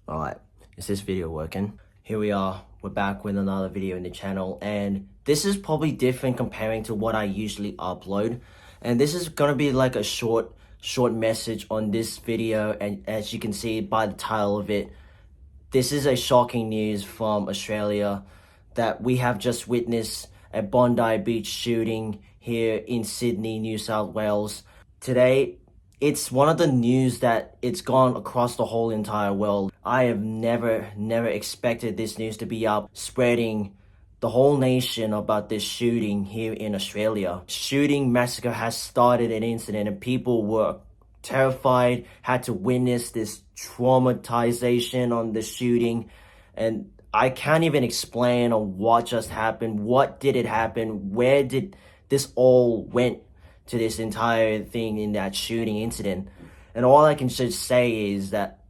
Alright, is this video working? Here we are, we're back with another video in the channel, and this is probably different comparing to what I usually upload. And this is gonna be like a short message on this video, and as you can see by the title of it, this is a shocking news from Australia that we have just witnessed a Bondi Beach shooting here in Sydney, New South Wales. Today, it's one of the news that it's gone across the whole entire world. I have never expected this news to be up, spreading the whole nation about this shooting here in Australia. Shooting massacre has started an incident and people were terrified, had to witness this traumatization on the shooting. And I can't even explain on what just happened. What did it happen? Where did this all went to this entire thing in that shooting incident? And all I can just say is that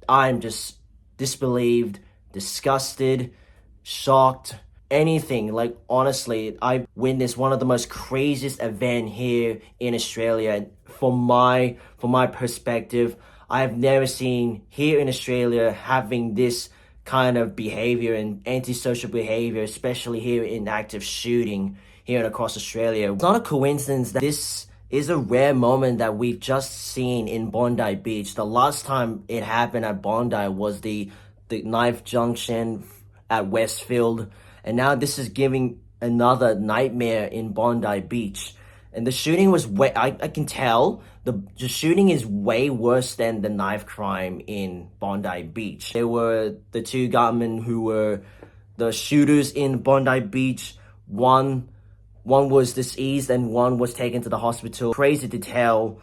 I'm just disbelieved, disgusted, shocked, anything. Like, honestly, I witnessed one of the most craziest event here in Australia. And from my perspective, I've never seen here in Australia having this kind of behavior and antisocial behavior, especially here in active shooting here and across Australia. It's not a coincidence that this is a rare moment that we've just seen in Bondi Beach. The last time it happened at Bondi was the knife junction at Westfield, and now this is giving another nightmare in Bondi Beach. And the shooting was I can tell the shooting is way worse than the knife crime in Bondi Beach. There were the two gunmen who were the shooters in Bondi Beach. One was deceased and one was taken to the hospital. Crazy to tell,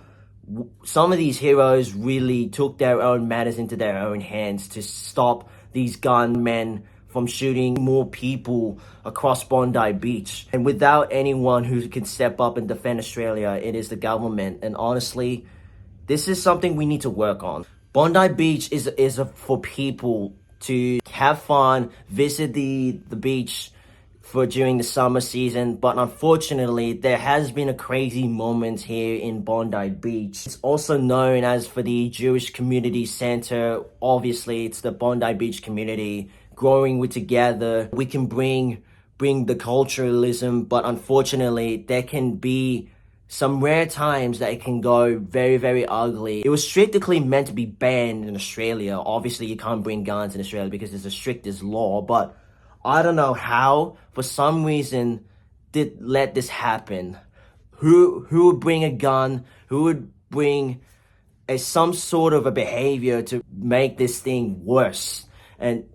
some of these heroes really took their own matters into their own hands to stop these gunmen from shooting more people across Bondi Beach. And without anyone who can step up and defend Australia, it is the government. And honestly, this is something we need to work on. Bondi Beach is for people to have fun, visit the beach for during the summer season, but unfortunately there has been a crazy moment here in Bondi Beach. It's also known as for the Jewish Community Center. Obviously it's the Bondi Beach community growing with together. We can bring the culturalism, but unfortunately there can be some rare times that it can go very ugly. It was strictly meant to be banned in Australia. Obviously you can't bring guns in Australia because it's the strictest law, but I don't know how, for some reason, did let this happen. Who would bring a gun? Who would bring some sort of a behavior to make this thing worse? And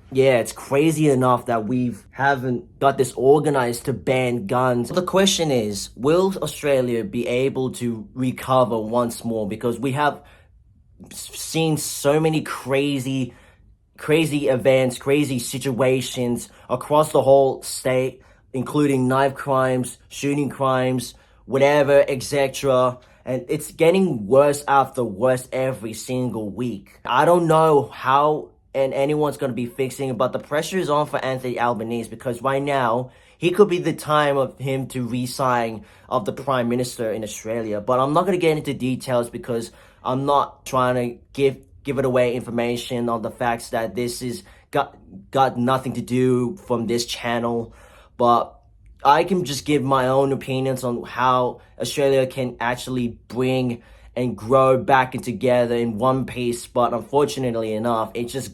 yeah, it's crazy enough that we haven't got this organized to ban guns. The question is, will Australia be able to recover once more? Because we have seen so many crazy events, crazy situations across the whole state, including knife crimes, shooting crimes, whatever, etc. And it's getting worse after worse every single week. I don't know how and anyone's going to be fixing it, but the pressure is on for Anthony Albanese, because right now he could be the time of him to resign of the Prime Minister in Australia. But I'm not going to get into details because I'm not trying to give it away information on the facts that this is got nothing to do from this channel. But I can just give my own opinions on how Australia can actually bring and grow back and together in one piece. But unfortunately enough, it just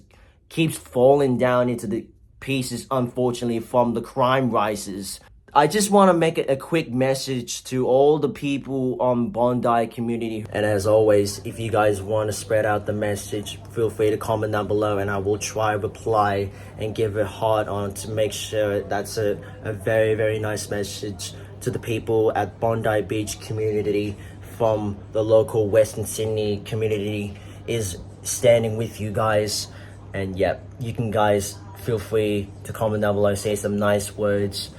keeps falling down into the pieces, unfortunately, from the crime rises. I just want to make a quick message to all the people on Bondi community. And as always, if you guys want to spread out the message, feel free to comment down below and I will try reply and give a heart on to make sure that's a very nice message to the people at Bondi Beach community from the local Western Sydney community is standing with you guys. And yeah, you can guys feel free to comment down below, say some nice words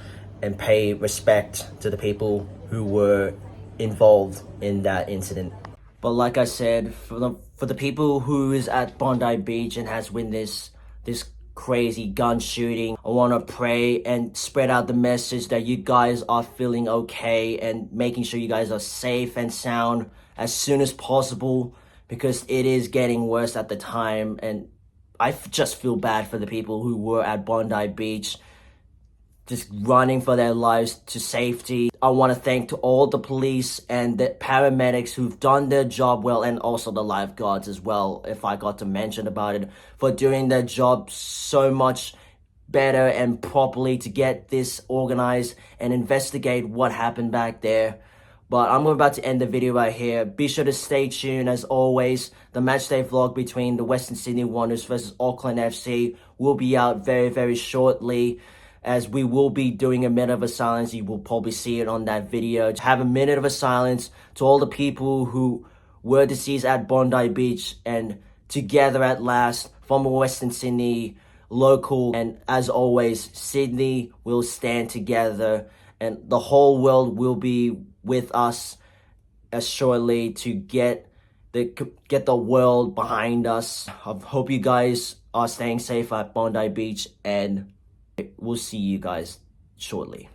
and pay respect to the people who were involved in that incident. But like I said, for the people who is at Bondi Beach and has witnessed this crazy gun shooting, I want to pray and spread out the message that you guys are feeling okay and making sure you guys are safe and sound as soon as possible, because it is getting worse at the time. And just feel bad for the people who were at Bondi Beach, just running for their lives to safety. I want to thank to all the police and the paramedics who've done their job well, and also the lifeguards as well, if I got to mention about it, for doing their job so much better and properly to get this organized and investigate what happened back there. But I'm about to end the video right here. Be sure to stay tuned. As always, the matchday vlog between the Western Sydney Wanderers versus Auckland FC will be out very, very shortly, as we will be doing a minute of a silence. You will probably see it on that video. To have a minute of a silence to all the people who were deceased at Bondi Beach, and together at last from Western Sydney local. And as always, Sydney will stand together, and the whole world will be with us as shortly to get the world behind us. I hope you guys are staying safe at Bondi Beach, and we'll see you guys shortly.